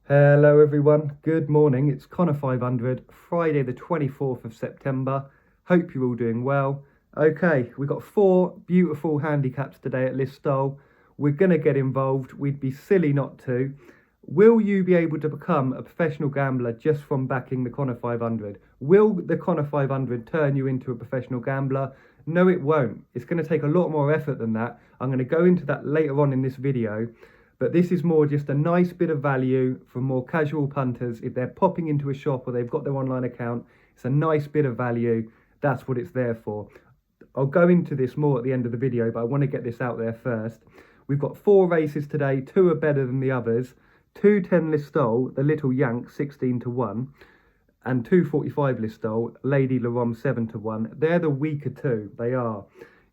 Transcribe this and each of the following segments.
Hello everyone, good morning. It's Connor 500, Friday the 24th of September. Hope you're all doing well. Okay, we've got 4 beautiful handicaps today at Listowel. We're going to get involved. We'd be silly not to. Will you be able to become a professional gambler just from backing the Connor 500? Will the Connor 500 turn you into a professional gambler? No, it won't. It's going to take a lot more effort than that. I'm going to go into that later on in this video. But this is more just a nice bit of value for more casual punters. If they're popping into a shop or they've got their online account, it's a nice bit of value. That's what it's there for. I'll go into this more at the end of the video, but I want to get this out there first. We've got 4 races today. 2 are better than the others. 210 Listowel, the Little Yank 16 to 1, and 245 Listowel, Lady Larom 7 to 1. They're the weaker 2. They are.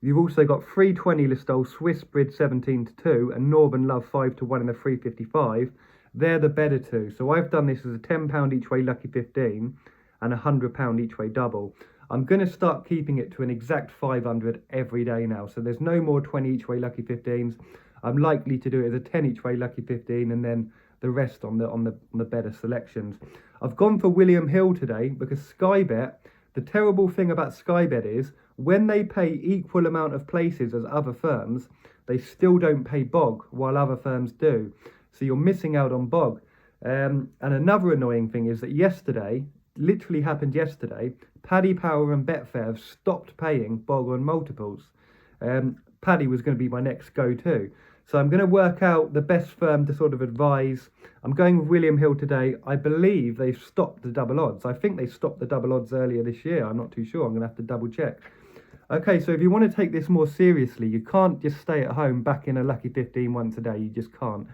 You've also got 320 Listowel, Swiss Bridge 17 to 2, and Northern Love 5 to 1 in the 355. They're the better 2. So I've done this as a £10 each way lucky 15 and a £100 each way double. I'm going to start keeping it to an exact 500 every day now. So there's no more 20 each way lucky 15s. I'm likely to do it as a 10 each way lucky 15 and then the rest on the better selections. I've gone for William Hill today because Sky Bet, the terrible thing about Sky Bet is when they pay equal amount of places as other firms, they still don't pay bog while other firms do. So you're missing out on bog. And another annoying thing is that yesterday, literally happened yesterday, Paddy Power and Betfair have stopped paying bog on multiples. Paddy was going to be my next go-to. So I'm going to work out the best firm to sort of advise. I'm going with William Hill today. I believe they've stopped the double odds. I think they stopped the double odds earlier this year. I'm not too sure. I'm going to have to double check. Okay, so if you want to take this more seriously, you can't just stay at home back in a lucky 15 once a day. You just can't.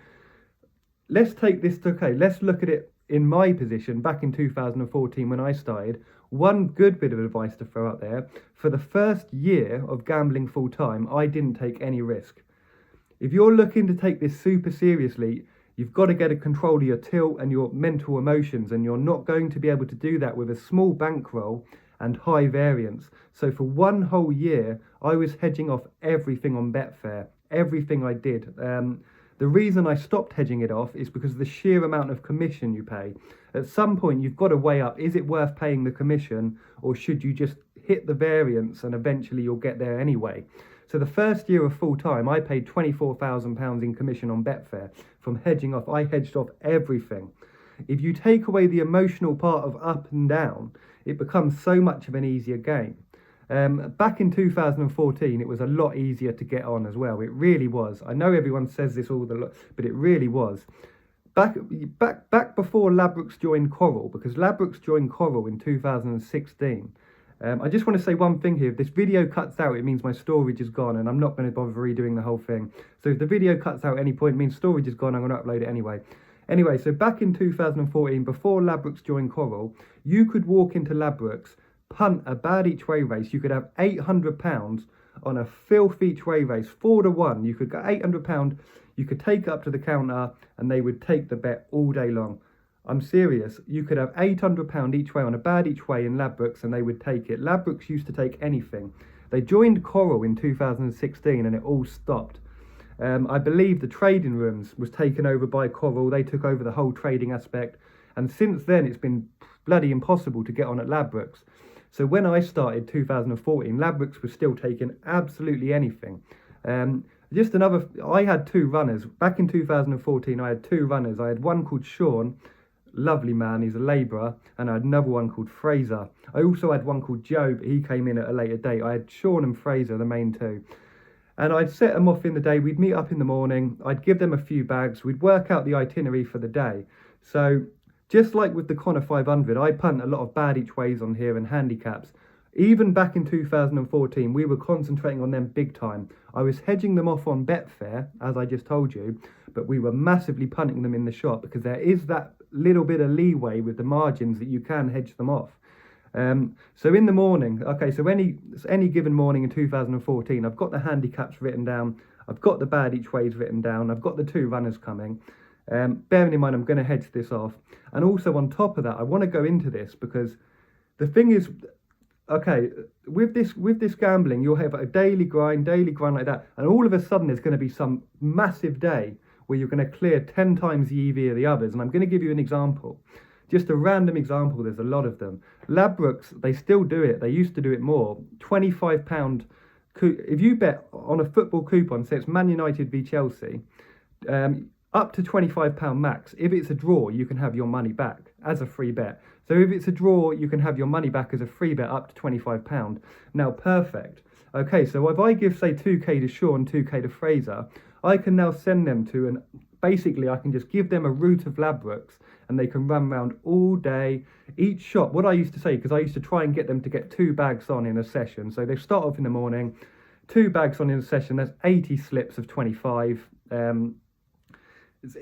Let's take this to, okay, let's look at it in my position back in 2014 when I started. One good bit of advice to throw out there. For the first year of gambling full time, I didn't take any risk. If you're looking to take this super seriously, you've got to get a control of your tilt and your mental emotions, and you're not going to be able to do that with a small bankroll and high variance. So for one whole year, I was hedging off everything on Betfair, everything I did. The reason I stopped hedging it off is because of the sheer amount of commission you pay. At some point, you've got to weigh up, is it worth paying the commission, or should you just hit the variance and eventually you'll get there anyway? So the first year of full time, I paid £24,000 in commission on Betfair from hedging off. I hedged off everything. If you take away the emotional part of up and down, it becomes so much of an easier game. Back in 2014, it was a lot easier to get on as well. It really was. I know everyone says this all the lot, but it really was. Back before Ladbrokes joined Coral, because Ladbrokes joined Coral in 2016. I just want to say one thing here. If this video cuts out, it means my storage is gone and I'm not going to bother redoing the whole thing. So if the video cuts out at any point, it means storage is gone. I'm going to upload it anyway. Anyway, so back in 2014, before Ladbrokes joined Coral, you could walk into Ladbrokes, punt a bad each way race. You could have £800 on a filth each way race, 4 to 1. You could get £800. You could take it up to the counter and they would take the bet all day long. I'm serious. You could have £800 each way on a bad each way in Ladbrokes and they would take it. Ladbrokes used to take anything. They joined Coral in 2016 and it all stopped. I believe the trading rooms was taken over by Coral. They took over the whole trading aspect. And since then, it's been bloody impossible to get on at Ladbrokes. So when I started 2014, Ladbrokes was still taking absolutely anything. I had 2 runners. Back in 2014, I had 2 runners. I had one called Sean, lovely man, he's a labourer, and I had another one called Fraser. I also had one called Joe, but he came in at a later date. I had Sean and Fraser, the main 2. And I'd set them off in the day. We'd meet up in the morning. I'd give them a few bags. We'd work out the itinerary for the day. So just like with the Connor 500, I punt a lot of bad each ways on here and handicaps. Even back in 2014, we were concentrating on them big time. I was hedging them off on Betfair, as I just told you, but we were massively punting them in the shop because there is that little bit of leeway with the margins that you can hedge them off. So in the morning, okay, so any given morning in 2014, I've got the handicaps written down, I've got the bad each ways written down, I've got the 2 runners coming. Bearing in mind, I'm going to hedge this off. And also on top of that, I want to go into this because the thing is, okay, with this gambling, you'll have a daily grind like that, and all of a sudden there's going to be some massive day where you're going to clear 10 times the EV of the others. And I'm going to give you an example. Just a random example, there's a lot of them. Ladbrokes, they still do it. They used to do it more. £25. If you bet on a football coupon, say it's Man United v Chelsea, up to £25 max. If it's a draw, you can have your money back as a free bet. So if it's a draw, you can have your money back as a free bet up to £25. Now, perfect. Okay, so if I give, say, 2k to Sean, 2k to Fraser, I can now send them to, and basically I can just give them a route of Ladbrokes and they can run around all day. Each shop, what I used to say, because I used to try and get them to get 2 bags on in a session. So they start off in the morning, 2 bags on in a session, that's 80 slips of 25.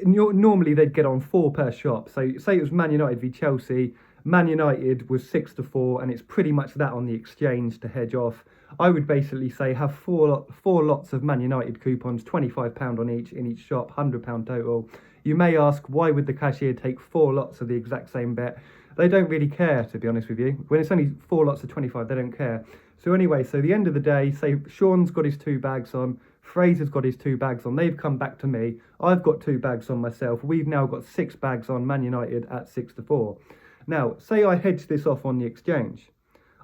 Normally they'd get on 4 per shop. So say it was Man United v Chelsea, Man United was 6-4, and it's pretty much that on the exchange to hedge off. I would basically say have four lots of Man United coupons, £25 on each in each shop, £100 total. You may ask, why would the cashier take 4 lots of the exact same bet? They don't really care, to be honest with you. When it's only 4 lots of 25, they don't care. So anyway, so the end of the day, say Sean's got his 2 bags on, Fraser's got his 2 bags on, they've come back to me, I've got 2 bags on myself, we've now got 6 bags on Man United at 6-4. Now, say I hedge this off on the exchange.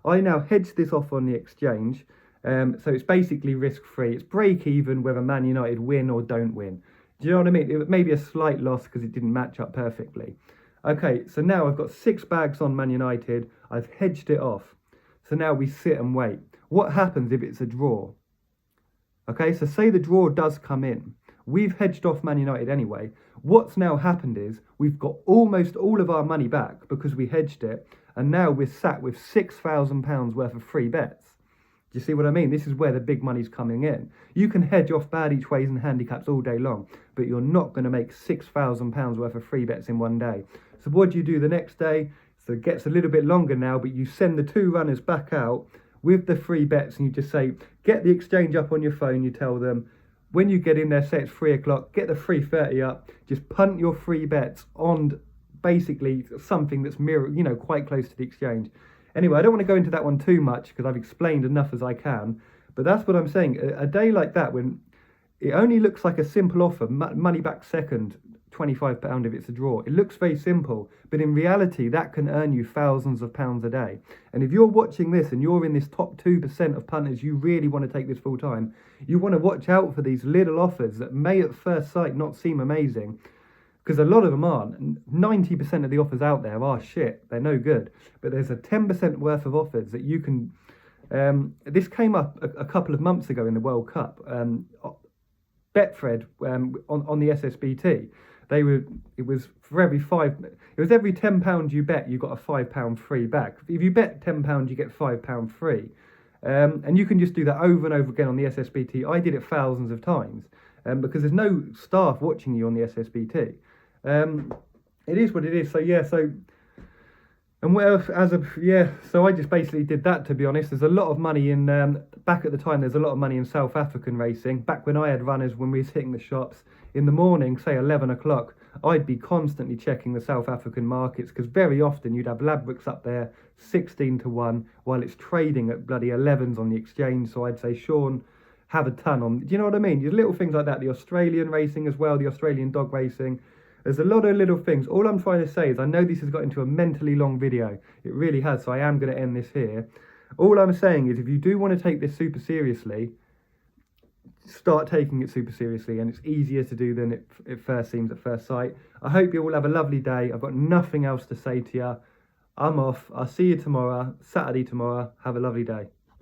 I now hedge this off on the exchange, so it's basically risk-free. It's break-even whether Man United win or don't win. Do you know what I mean? It may be a slight loss because it didn't match up perfectly. Okay, so now I've got 6 bags on Man United. I've hedged it off. So now we sit and wait. What happens if it's a draw? Okay, so say the draw does come in. We've hedged off Man United anyway. What's now happened is we've got almost all of our money back because we hedged it. And now we're sat with £6,000 worth of free bets. Do you see what I mean? This is where the big money's coming in. You can hedge off bad each ways and handicaps all day long, but you're not going to make £6,000 worth of free bets in one day. So what do you do the next day? So it gets a little bit longer now, but you send the 2 runners back out with the free bets and you just say, get the exchange up on your phone. You tell them, when you get in there, say it's 3 o'clock, get the 3:30 up, just punt your free bets on basically something that's quite close to the exchange. Anyway, I don't want to go into that one too much because I've explained enough as I can, but that's what I'm saying. A day like that, when it only looks like a simple offer, money back second, £25 if it's a draw, it looks very simple, but in reality that can earn you thousands of pounds a day. And if you're watching this and you're in this top 2% of punters, you really want to take this full time, you want to watch out for these little offers that may at first sight not seem amazing, because a lot of them aren't. 90% of the offers out there are shit. They're no good. But there's a 10% worth of offers that you can... this came up a couple of months ago in the World Cup. Betfred on the SSBT. It was every £10 you bet, you got a £5 free back. If you bet £10, you get £5 free. And you can just do that over and over again on the SSBT. I did it thousands of times because there's no staff watching you on the SSBT. It is what it is. So yeah, and what else? So I just basically did that, to be honest. There's a lot of money in back at the time. There's a lot of money in South African racing. Back when I had runners, when we was hitting the shops in the morning, say 11 o'clock, I'd be constantly checking the South African markets because very often you'd have Ladbrokes up there 16-1 while it's trading at bloody 11s on the exchange. So I'd say, Sean, have a ton on. Do you know what I mean? There's little things like that. The Australian racing as well, the Australian dog racing. There's a lot of little things. All I'm trying to say is I know this has got into a mentally long video. It really has, so I am going to end this here. All I'm saying is if you do want to take this super seriously, start taking it super seriously, and it's easier to do than it first seems at first sight. I hope you all have a lovely day. I've got nothing else to say to you. I'm off. I'll see you tomorrow, Saturday tomorrow. Have a lovely day.